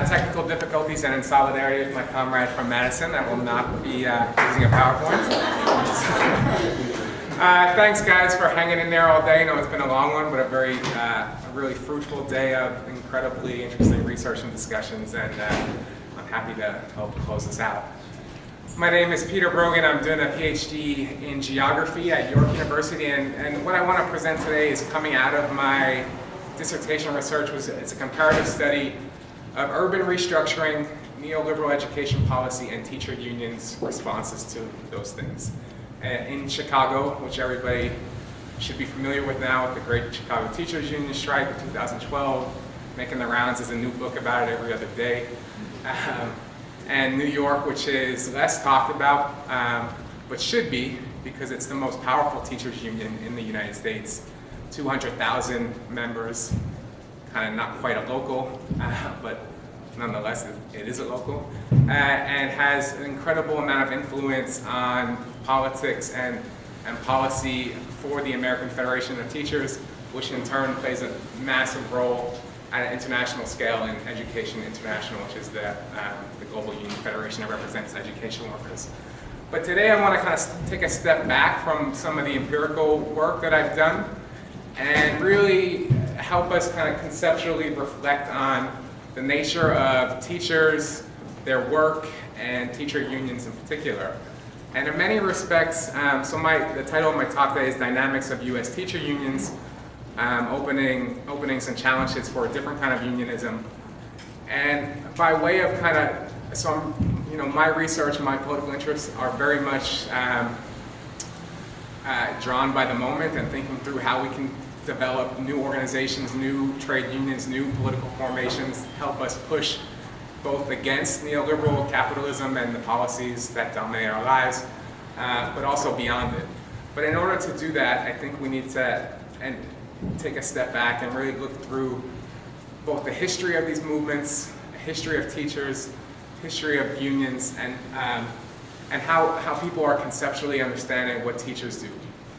technical difficulties, and in solidarity with my comrade from Madison, I will not be using a PowerPoint. Thanks guys for hanging in there all day. I know it's been a long one, but a really fruitful day of incredibly interesting research and discussions, and I'm happy to help close this out. My name is Peter Brogan. I'm doing a PhD in geography at York University, and what I want to present today is coming out of my dissertation research. It's a comparative study of urban restructuring, neoliberal education policy, and teacher unions' responses to those things. In Chicago, which everybody should be familiar with now, with the Great Chicago Teachers Union strike of 2012, making the rounds. There's a new book about it every other day. And New York, which is less talked about, but should be, because it's the most powerful teachers union in the United States. 200,000 members, kind of not quite a local, but nonetheless it is a local, and has an incredible amount of influence on politics and policy for the American Federation of Teachers, which in turn plays a massive role at an international scale in Education International, which is the global union federation that represents education workers. But today I want to kind of take a step back from some of the empirical work that I've done and really help us kind of conceptually reflect on the nature of teachers, their work, and teacher unions in particular. And in many respects, the title of my talk today is Dynamics of U.S. Teacher Unions, opening some challenges for a different kind of unionism. And by way of kind of, my research and my political interests are very much drawn by the moment and thinking through how we can develop new organizations, new trade unions, new political formations, help us push both against neoliberal capitalism and the policies that dominate our lives, but also beyond it. But in order to do that, I think we need to take a step back and really look through both the history of these movements, the history of teachers, history of unions, and how people are conceptually understanding what teachers do.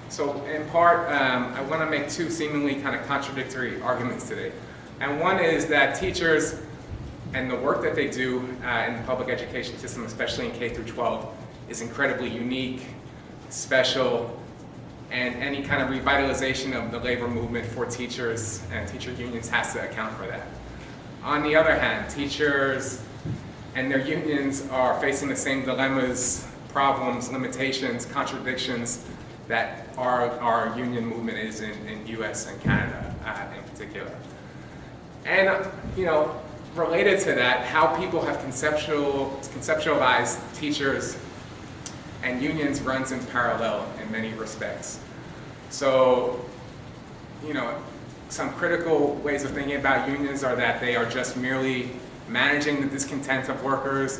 So in part, I want to make two seemingly kind of contradictory arguments today. And one is that teachers and the work that they do in the public education system, especially in K through 12, is incredibly unique, special, and any kind of revitalization of the labor movement for teachers and teacher unions has to account for that. On the other hand, teachers and their unions are facing the same dilemmas, problems, limitations, contradictions that our union movement is in US and Canada in particular. And related to that, how people have conceptualized teachers and unions runs in parallel in many respects. So, some critical ways of thinking about unions are that they are just merely managing the discontent of workers.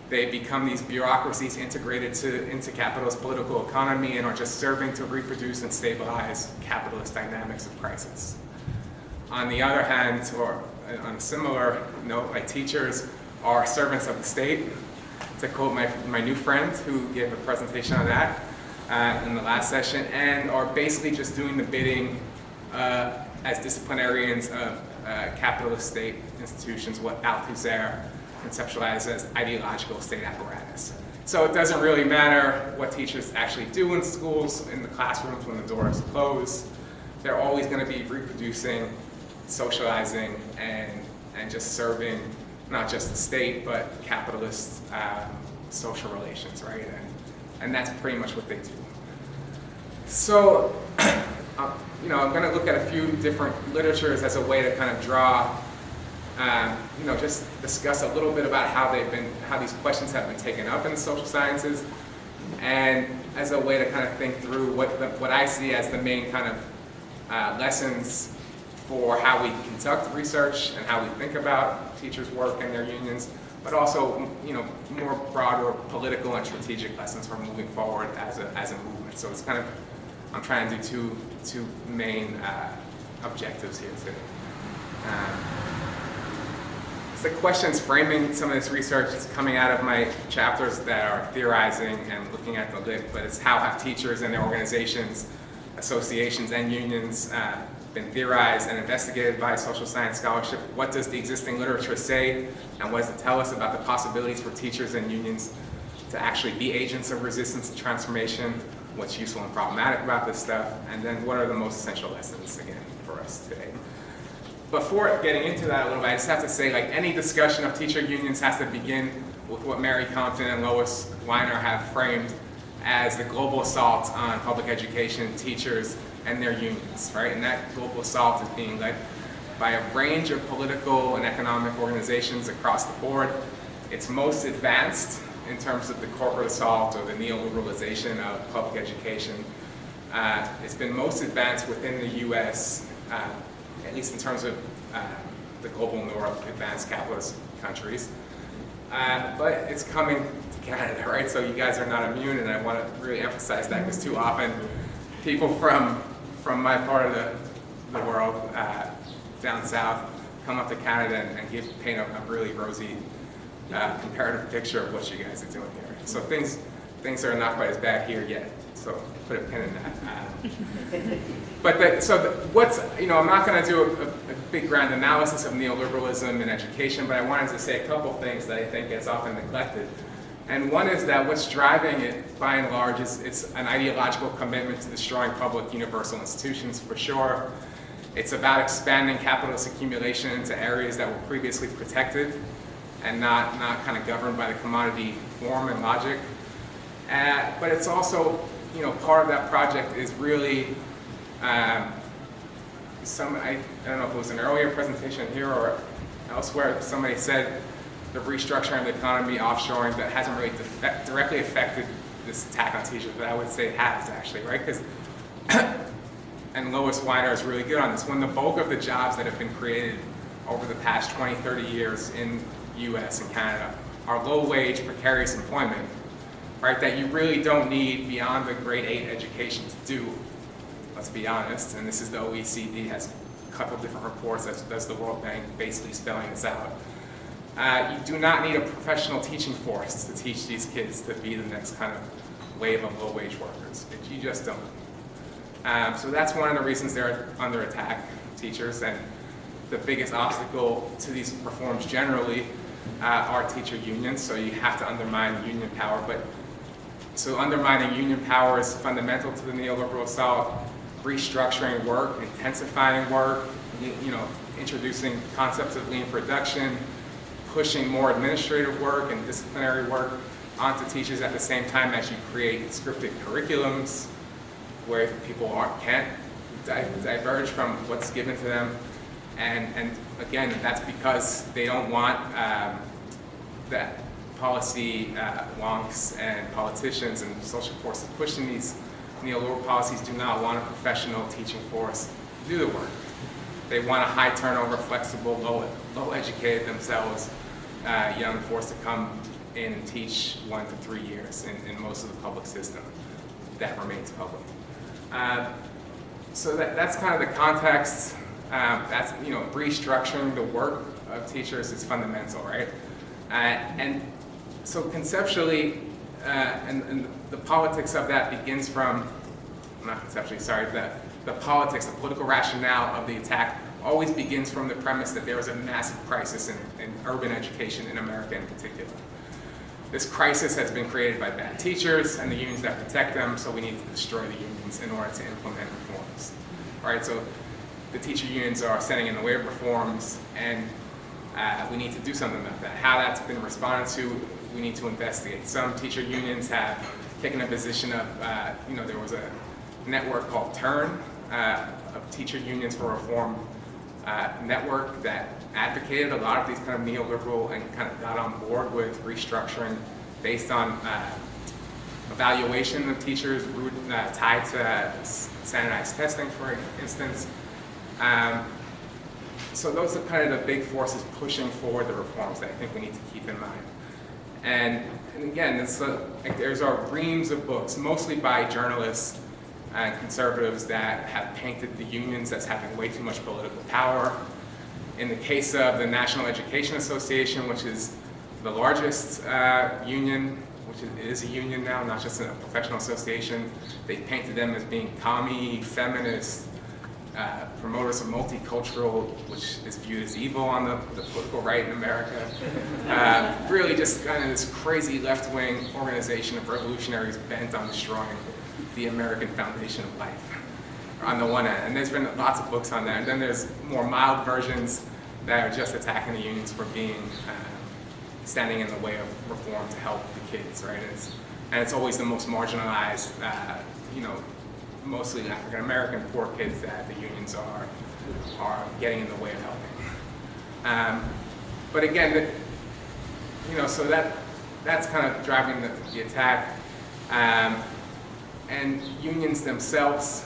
They become these bureaucracies integrated into capitalist political economy and are just serving to reproduce and stabilize capitalist dynamics of crisis. On the other hand, or on a similar note, like teachers are servants of the state, to quote my new friend who gave a presentation on that in the last session, and are basically just doing the bidding as disciplinarians of capitalist state institutions, what Althusser conceptualized as ideological state apparatus. So it doesn't really matter what teachers actually do in schools, in the classrooms when the doors close. They're always going to be reproducing, socializing, and just serving not just the state, but capitalist social relations, right? And that's pretty much what they do. So, I'm going to look at a few different literatures as a way to kind of draw, just discuss a little bit about how these questions have been taken up in the social sciences, and as a way to kind of think through what I see as the main kind of lessons for how we conduct research and how we think about teachers' work and their unions, but also, more broader political and strategic lessons for moving forward as a movement. So it's kind of, I'm trying to do two main objectives here today. The questions framing some of this research is coming out of my chapters that are theorizing and looking at the lit, but it's how have teachers and their organizations, associations, and unions been theorized and investigated by social science scholarship. What does the existing literature say, and what does it tell us about the possibilities for teachers and unions to actually be agents of resistance and transformation? What's useful and problematic about this stuff? And then what are the most essential lessons, again, for us today? Before getting into that a little bit, I just have to say, like, any discussion of teacher unions has to begin with what Mary Compton and Lois Weiner have framed as the global assault on public education, teachers, and their unions, right? And that global assault is being led by a range of political and economic organizations across the board. It's most advanced in terms of the corporate assault or the neoliberalization of public education. It's been most advanced within the US, at least in terms of the global north, advanced capitalist countries. But it's coming to Canada, right? So you guys are not immune, and I want to really emphasize that, because too often people from my part of the world, down south, come up to Canada and paint a really rosy comparative picture of what you guys are doing here. So things are not quite as bad here yet. So put a pin in that. I'm not going to do a big grand analysis of neoliberalism in education, but I wanted to say a couple things that I think gets often neglected. And one is that what's driving it, by and large, is it's an ideological commitment to destroying public universal institutions, for sure. It's about expanding capitalist accumulation into areas that were previously protected and not kind of governed by the commodity form and logic. But it's also, part of that project is really, I don't know if it was an earlier presentation here or elsewhere, somebody said the restructuring of the economy, offshoring, that hasn't really directly affected this attack on teachers, but I would say it has, actually, right? Because, and Lois Weiner is really good on this, when the bulk of the jobs that have been created over the past 20, 30 years in the US and Canada are low-wage, precarious employment, right, that you really don't need beyond the grade 8 education to do, let's be honest, and this is the OECD, has a couple different reports, that's the World Bank basically spelling this out. You do not need a professional teaching force to teach these kids to be the next kind of wave of low-wage workers. You just don't. So that's one of the reasons they're under attack, teachers, and the biggest obstacle to these reforms generally are teacher unions, so you have to undermine union power. So undermining union power is fundamental to the neoliberal assault. Restructuring work, intensifying work, introducing concepts of lean production, pushing more administrative work and disciplinary work onto teachers at the same time as you create scripted curriculums where people can't diverge from what's given to them. And again, that's because they don't want that policy wonks and politicians and social forces pushing these neoliberal policies do not want a professional teaching force to do the work. They want a high turnover, flexible, low educated themselves, young force to come in and teach 1 to 3 years in most of the public system that remains public. So that's kind of the context. That's, restructuring the work of teachers is fundamental, right? And so conceptually, and the politics of that begins from, not conceptually, sorry, the politics, the political rationale of the attack always begins from the premise that there is a massive crisis in urban education in America in particular. This crisis has been created by bad teachers and the unions that protect them, so we need to destroy the unions in order to implement reforms. All right, so the teacher unions are standing in the way of reforms, and we need to do something about that. How that's been responded to, we need to investigate. Some teacher unions have taken a position of, there was a network called TURN, of teacher unions for reform network that advocated a lot of these kind of neoliberal and kind of got on board with restructuring based on evaluation of teachers tied to standardized testing, for instance. So those are kind of the big forces pushing forward the reforms that I think we need to keep in mind. And again, there's reams of books, mostly by journalists and conservatives, that have painted the unions as having way too much political power. In the case of the National Education Association, which is the largest union, which is a union now, not just a professional association, they painted them as being commie, feminist, promoters of multicultural, which is viewed as evil on the political right in America. Really just kind of this crazy left-wing organization of revolutionaries bent on destroying the American foundation of life, on the one end. And there's been lots of books on that. And then there's more mild versions that are just attacking the unions for being, standing in the way of reform to help the kids, right? And it's always the most marginalized, mostly African American poor kids that the unions are getting in the way of helping. But again, so that's kind of driving the attack. And unions themselves,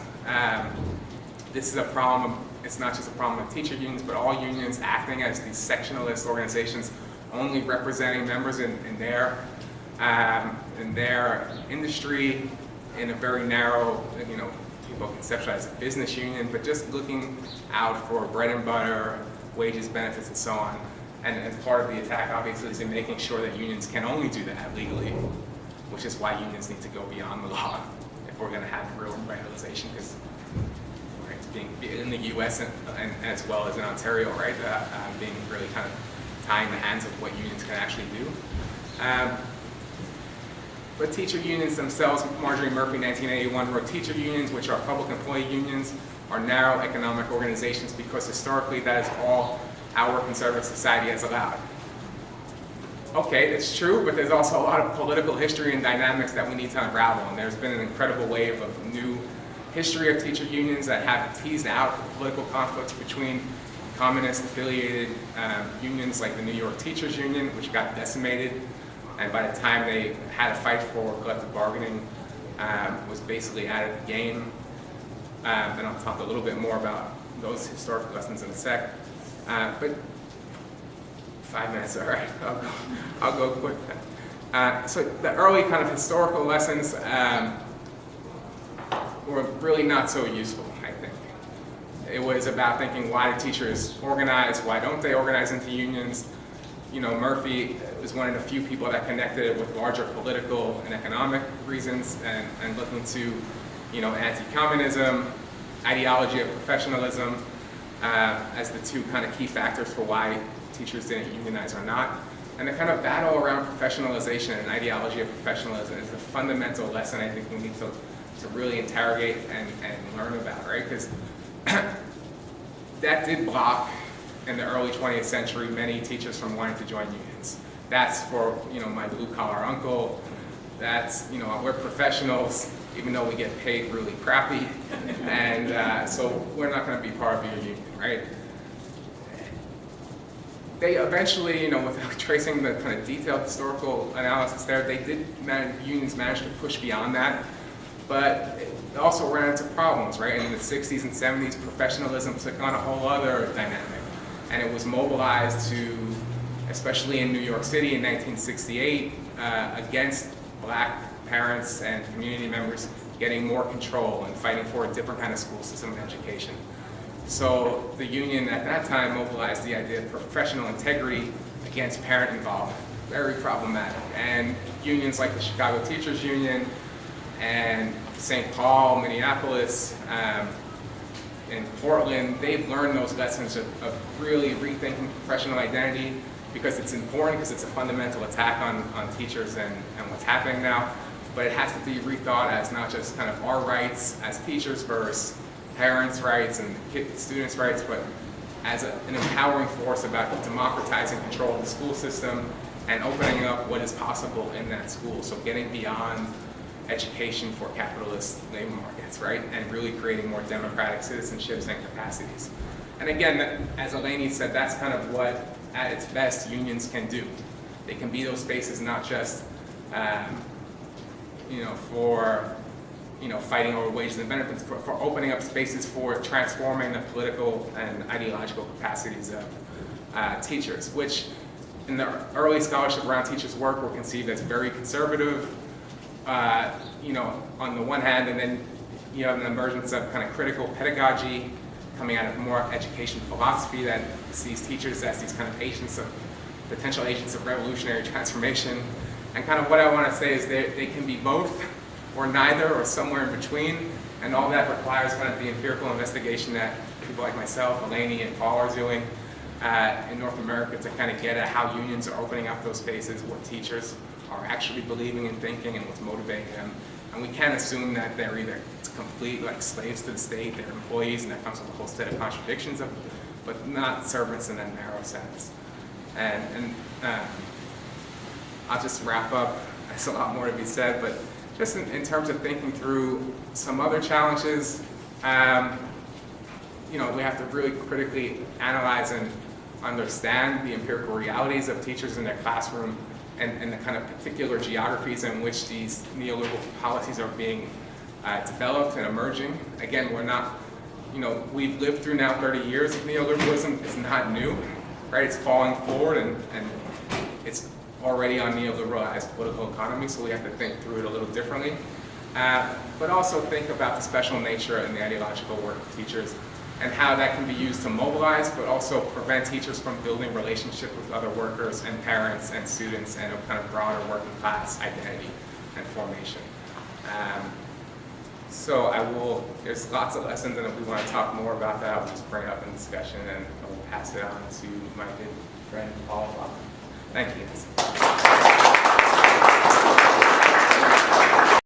this is a problem. It's not just a problem with teacher unions, but all unions acting as these sectionalist organizations, only representing members in their industry, in a very narrow, people conceptualize a business union, but just looking out for bread and butter, wages, benefits, and so on. And part of the attack, obviously, is in making sure that unions can only do that legally, which is why unions need to go beyond the law if we're going to have real revitalization, because being in the U.S. and as well as in Ontario, right, being really kind of tying the hands of what unions can actually do. But teacher unions themselves, Marjorie Murphy, 1981, wrote, teacher unions, which are public employee unions, are narrow economic organizations because historically that is all our conservative society has allowed. Okay, it's true, but there's also a lot of political history and dynamics that we need to unravel, and there's been an incredible wave of new history of teacher unions that have teased out the political conflicts between communist-affiliated unions like the New York Teachers Union, which got decimated, and by the time they had a fight for collective bargaining, was basically out of the game. And I'll talk a little bit more about those historical lessons in a sec. But 5 minutes, all right, I'll go quick. So the early kind of historical lessons were really not so useful, I think. It was about thinking, why do teachers organize? Why don't they organize into unions? Murphy was one of the few people that connected it with larger political and economic reasons, and looking to, anti-communism, ideology of professionalism, as the two kind of key factors for why teachers didn't unionize or not. And the kind of battle around professionalization and ideology of professionalism is a fundamental lesson I think we need to really interrogate and learn about, right? Because that did block, in the early 20th century, many teachers from wanting to join unions. That's for, my blue-collar uncle. That's, we're professionals, even though we get paid really crappy. And so we're not going to be part of your union, right? They eventually, without tracing the kind of detailed historical analysis there, unions managed to push beyond that. But it also ran into problems, right? In the 60s and 70s, professionalism took on a whole other dynamic. And it was mobilized to, especially in New York City in 1968, against black parents and community members getting more control and fighting for a different kind of school system and education. So the union at that time mobilized the idea of professional integrity against parent involvement. Very problematic. And unions like the Chicago Teachers Union and St. Paul, Minneapolis, in Portland, they've learned those lessons of really rethinking professional identity, because it's important, because it's a fundamental attack on teachers and what's happening now. But it has to be rethought as not just kind of our rights as teachers versus parents' rights and students' rights, but as an empowering force about democratizing control of the school system and opening up what is possible in that school. So getting beyond education for capitalist labor markets, right? And really creating more democratic citizenships and capacities. And again, as Eleni said, that's kind of what, at its best, unions can do. They can be those spaces not just, for, fighting over wages and benefits, for opening up spaces for transforming the political and ideological capacities of teachers, which in the early scholarship around teachers' work were conceived as very conservative, on the one hand, and then you have an emergence of kind of critical pedagogy coming out of more education philosophy that sees teachers as these kind of potential agents of revolutionary transformation. And kind of what I want to say is they can be both, or neither, or somewhere in between. And all that requires kind of the empirical investigation that people like myself, Eleni, and Paul are doing in North America to kind of get at how unions are opening up those spaces, what teachers are actually believing and thinking, and what's motivating them. And we can't assume that they're either complete like slaves to the state, they're employees, and that comes with a whole set of contradictions, but not servants in a narrow sense. And I'll just wrap up. There's a lot more to be said, but just in terms of thinking through some other challenges, you know, we have to really critically analyze and understand the empirical realities of teachers in their classroom and the kind of particular geographies in which these neoliberal policies are being developed and emerging. Again, we're not, you know, we've lived through now 30 years of neoliberalism. It's not new, right? It's falling forward and it's already on neoliberalized political economy, so we have to think through it a little differently. But also think about the special nature and the ideological work of teachers and how that can be used to mobilize, but also prevent teachers from building relationships with other workers and parents and students and a kind of broader working class identity and formation. So there's lots of lessons, and if we want to talk more about that, I'll just bring it up in discussion and I will pass it on to my good friend, Paul. Thank you.